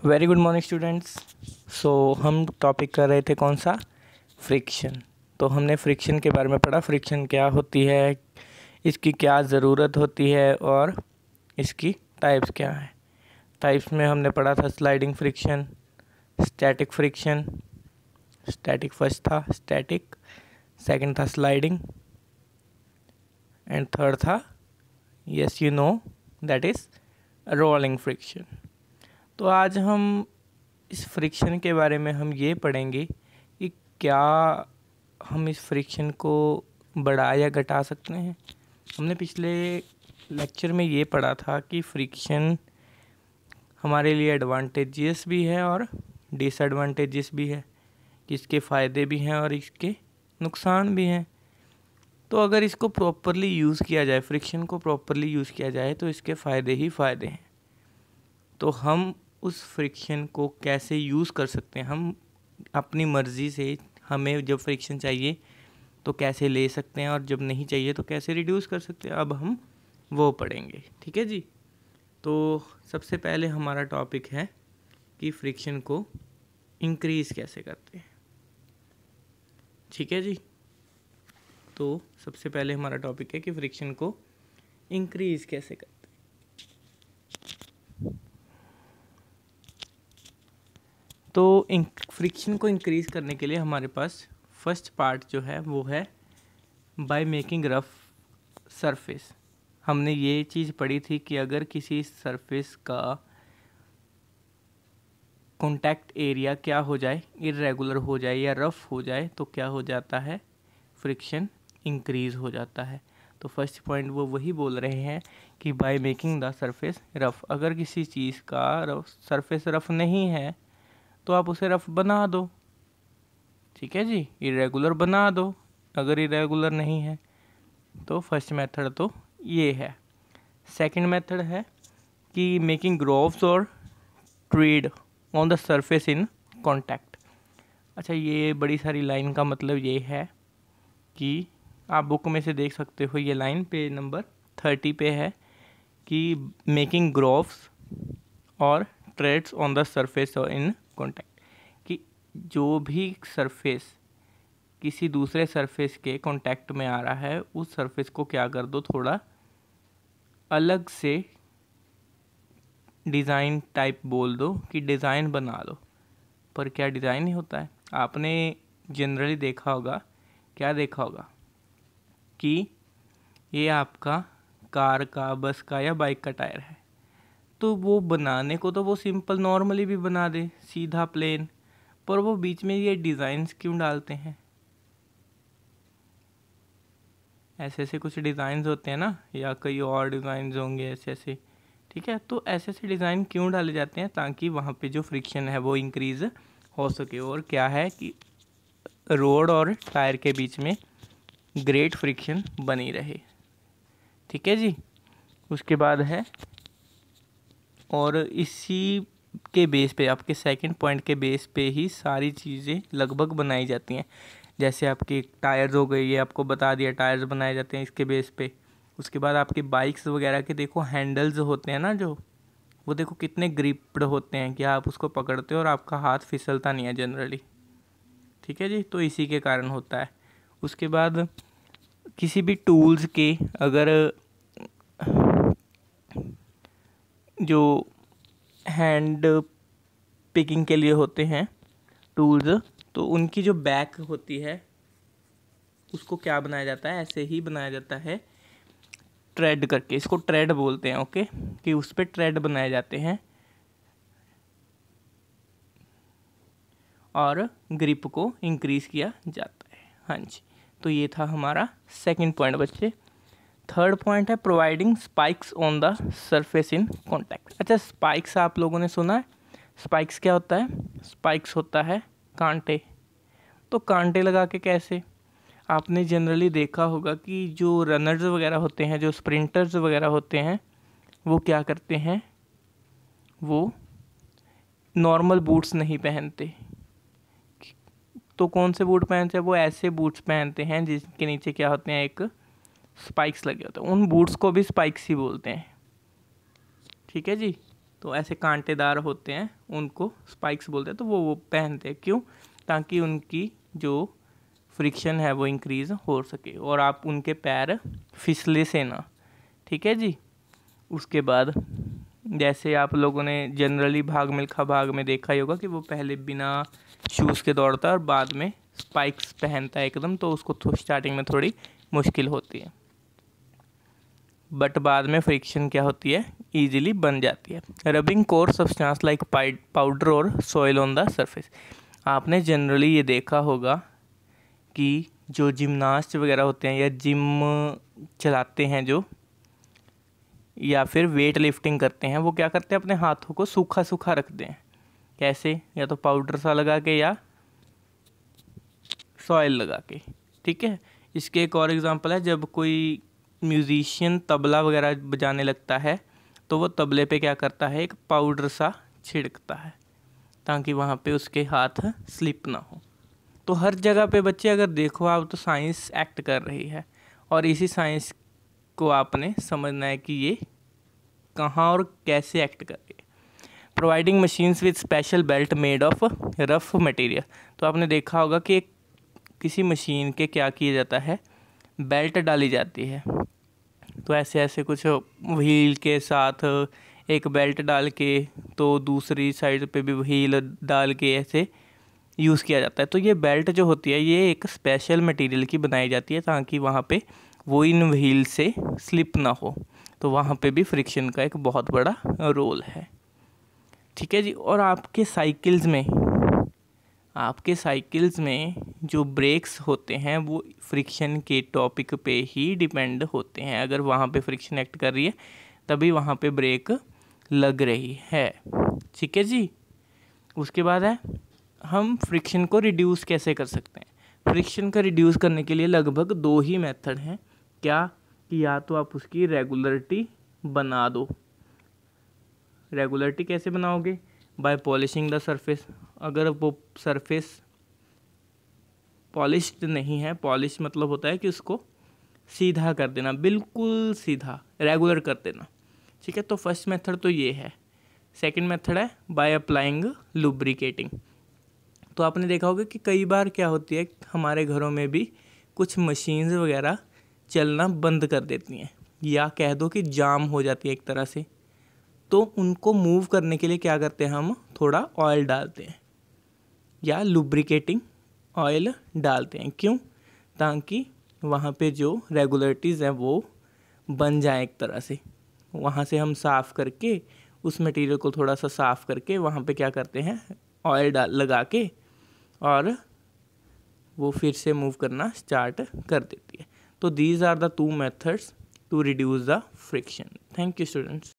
Very good morning students. So हम topic कर रहे थे कौन सा, फ्रिक्शन। तो हमने फ्रिक्शन के बारे में पढ़ा, फ्रिक्शन क्या होती है, इसकी क्या ज़रूरत होती है और इसकी टाइप्स क्या हैं। टाइप्स में हमने पढ़ा था sliding friction, static friction. Static first था, स्टैटिक सेकंड था स्लाइडिंग एंड थर्ड था, yes you know, that is rolling friction. तो आज हम इस फ्रिक्शन के बारे में हम ये पढ़ेंगे कि क्या हम इस फ्रिक्शन को बढ़ा या घटा सकते हैं। हमने पिछले लेक्चर में ये पढ़ा था कि फ्रिक्शन हमारे लिए एडवांटेजेस भी है और डिसएडवांटेजेस भी है, कि इसके फ़ायदे भी हैं और इसके नुकसान भी हैं। तो अगर इसको प्रॉपरली यूज़ किया जाए, फ्रिक्शन को प्रॉपरली यूज़ किया जाए तो इसके फ़ायदे ही फ़ायदे हैं। तो हम उस फ्रिक्शन को कैसे यूज़ कर सकते हैं, हम अपनी मर्ज़ी से, हमें जब फ्रिक्शन चाहिए तो कैसे ले सकते हैं और जब नहीं चाहिए तो कैसे रिड्यूस कर सकते हैं, अब हम वो पढ़ेंगे। ठीक है जी। तो सबसे पहले हमारा टॉपिक है कि फ्रिक्शन को इंक्रीज़ कैसे करते हैं। ठीक है जी। तो सबसे पहले हमारा टॉपिक है कि फ्रिक्शन को इंक्रीज़ कैसे करते हैं। तो फ्रिक्शन को इंक्रीज़ करने के लिए हमारे पास फर्स्ट पार्ट जो है वो है बाय मेकिंग रफ सरफेस। हमने ये चीज़ पढ़ी थी कि अगर किसी सरफेस का कॉन्टैक्ट एरिया क्या हो जाए, इरेगुलर हो जाए या रफ़ हो जाए तो क्या हो जाता है, फ्रिक्शन इंक्रीज़ हो जाता है। तो फर्स्ट पॉइंट वो वही बोल रहे हैं कि by making the surface rough. अगर किसी चीज़ का सरफेस रफ़ नहीं है तो आप उसे रफ़ बना दो। ठीक है जी, इरेगुलर बना दो। अगर इरेगुलर नहीं है तो फर्स्ट मेथड तो ये है। सेकंड मेथड है कि मेकिंग ग्रोव्स और trade on the surface in contact. अच्छा, ये बड़ी सारी लाइन का मतलब ये है कि आप बुक में से देख सकते हो, ये लाइन पेज नंबर 30 पे है कि मेकिंग ग्रोव्स और trades on the surface in contact, कि जो भी सरफेस किसी दूसरे सरफेस के कांटेक्ट में आ रहा है उस सरफेस को क्या कर दो, थोड़ा अलग से डिज़ाइन टाइप बोल दो, कि डिज़ाइन बना लो। पर क्या डिज़ाइन ही होता है। आपने जनरली देखा होगा, क्या देखा होगा कि ये आपका कार का, बस का या बाइक का टायर है, तो वो बनाने को तो वो सिंपल नॉर्मली भी बना दे, सीधा प्लेन, पर वो बीच में ये डिज़ाइंस क्यों डालते हैं। ऐसे ऐसे कुछ डिज़ाइंस होते हैं ना, या कई और डिज़ाइंस होंगे ऐसे ऐसे। ठीक है, तो ऐसे ऐसे डिज़ाइन क्यों डाले जाते हैं, ताकि वहाँ पे जो फ्रिक्शन है वो इंक्रीज़ हो सके। और क्या है कि रोड और टायर के बीच में ग्रेट फ्रिक्शन बनी रहे। ठीक है जी। उसके बाद है, और इसी के बेस पे, आपके सेकंड पॉइंट के बेस पे ही सारी चीज़ें लगभग बनाई जाती हैं। जैसे आपके टायर्स हो गए, ये आपको बता दिया, टायर्स बनाए जाते हैं इसके बेस पे। उसके बाद आपके बाइक्स वगैरह के देखो हैंडल्स होते हैं ना, जो वो देखो कितने ग्रिप्ड होते हैं कि आप उसको पकड़ते हो और आपका हाथ फिसलता नहीं है जनरली। ठीक है जी, तो इसी के कारण होता है। उसके बाद किसी भी टूल्स के, अगर जो हैंड पिकिंग के लिए होते हैं टूल्स, तो उनकी जो बैक होती है उसको क्या बनाया जाता है, ऐसे ही बनाया जाता है ट्रेड करके, इसको ट्रेड बोलते हैं। ओके, कि उस पर ट्रेड बनाए जाते हैं और ग्रिप को इंक्रीज़ किया जाता है। हाँ जी, तो ये था हमारा सेकंड पॉइंट बच्चे। थर्ड पॉइंट है providing spikes on the surface in contact. अच्छा, स्पाइक्स आप लोगों ने सुना है, स्पाइक्स क्या होता है, स्पाइक्स होता है कांटे। तो कांटे लगा के कैसे, आपने जनरली देखा होगा कि जो रनर्स वगैरह होते हैं, जो स्प्रिंटर्स वगैरह होते हैं, वो क्या करते हैं, वो नॉर्मल बूट्स नहीं पहनते। तो कौन से बूट पहनते हैं, वो ऐसे बूट्स पहनते हैं जिसके नीचे क्या होते हैं, एक स्पाइक्स लगे होते हैं। उन बूट्स को भी स्पाइक्स ही बोलते हैं। ठीक है जी। तो ऐसे कांटेदार होते हैं, उनको स्पाइक्स बोलते हैं। तो वो पहनते हैं, क्यों? ताकि उनकी जो फ्रिक्शन है वो इंक्रीज हो सके और आप उनके पैर फिसले से ना। ठीक है जी। उसके बाद जैसे आप लोगों ने जनरली भाग मिल्खा भाग में देखा ही होगा कि वो पहले बिना शूज़ के दौड़ता है और बाद में स्पाइक्स पहनता है एकदम, तो उसको स्टार्टिंग में थोड़ी मुश्किल होती है, बट बाद में फ्रिक्शन क्या होती है, ईजिली बन जाती है। Rubbing course substance like powder और सॉइल ऑन द सरफेस। आपने जनरली ये देखा होगा कि जो जिमनास्ट वगैरह होते हैं या जिम चलाते हैं जो, या फिर वेट लिफ्टिंग करते हैं, वो क्या करते हैं, अपने हाथों को सूखा सूखा रखते हैं। कैसे? या तो पाउडर सा लगा के या सॉइल लगा के। ठीक है। इसके एक और एग्जांपल है, जब कोई म्यूजिशियन तबला वगैरह बजाने लगता है तो वो तबले पे क्या करता है, एक पाउडर सा छिड़कता है ताकि वहाँ पे उसके हाथ स्लिप ना हो। तो हर जगह पे बच्चे अगर देखो आप तो साइंस एक्ट कर रही है, और इसी साइंस को आपने समझना है कि ये कहाँ और कैसे एक्ट कर रही है। Providing machines with special belt made of rough material. तो आपने देखा होगा कि किसी मशीन के क्या किया जाता है, बेल्ट डाली जाती है। तो ऐसे ऐसे कुछ व्हील के साथ एक बेल्ट डाल के तो दूसरी साइड पे भी व्हील डाल के ऐसे यूज़ किया जाता है। तो ये बेल्ट जो होती है ये एक स्पेशल मटेरियल की बनाई जाती है ताकि वहाँ पे वो इन व्हील से स्लिप ना हो। तो वहाँ पे भी फ्रिक्शन का एक बहुत बड़ा रोल है। ठीक है जी। और आपके साइकिल्स में जो ब्रेक्स होते हैं वो फ्रिक्शन के टॉपिक पे ही डिपेंड होते हैं। अगर वहाँ पे फ्रिक्शन एक्ट कर रही है तभी वहाँ पे ब्रेक लग रही है। ठीक है जी। उसके बाद है, हम फ्रिक्शन को रिड्यूस कैसे कर सकते हैं। फ्रिक्शन का रिड्यूस करने के लिए लगभग 2 ही मेथड हैं। क्या? कि या तो आप उसकी रेगुलरिटी बना दो। रेगुलरिटी कैसे बनाओगे? By polishing the surface. अगर वो सरफेस पॉलिश्ड नहीं है, पॉलिश मतलब होता है कि उसको सीधा कर देना, बिल्कुल सीधा, रेगुलर कर देना। ठीक है। तो फर्स्ट मेथड तो ये है। सेकंड मेथड है बाय अप्लाइंग लुब्रिकेटिंग। तो आपने देखा होगा कि कई बार क्या होती है, हमारे घरों में भी कुछ मशीन्स वगैरह चलना बंद कर देती हैं, या कह दो कि जाम हो जाती है एक तरह से। तो उनको मूव करने के लिए क्या करते हैं, हम थोड़ा ऑयल डालते हैं या लुब्रिकेटिंग ऑयल डालते हैं। क्यों? ताकि वहाँ पे जो रेगुलरिटीज़ हैं वो बन जाए एक तरह से। वहाँ से हम साफ़ करके उस मटेरियल को थोड़ा सा साफ़ करके वहाँ पे क्या करते हैं, ऑयल लगा के, और वो फिर से मूव करना स्टार्ट कर देती है। तो these are the 2 methods to reduce the friction. Thank you students.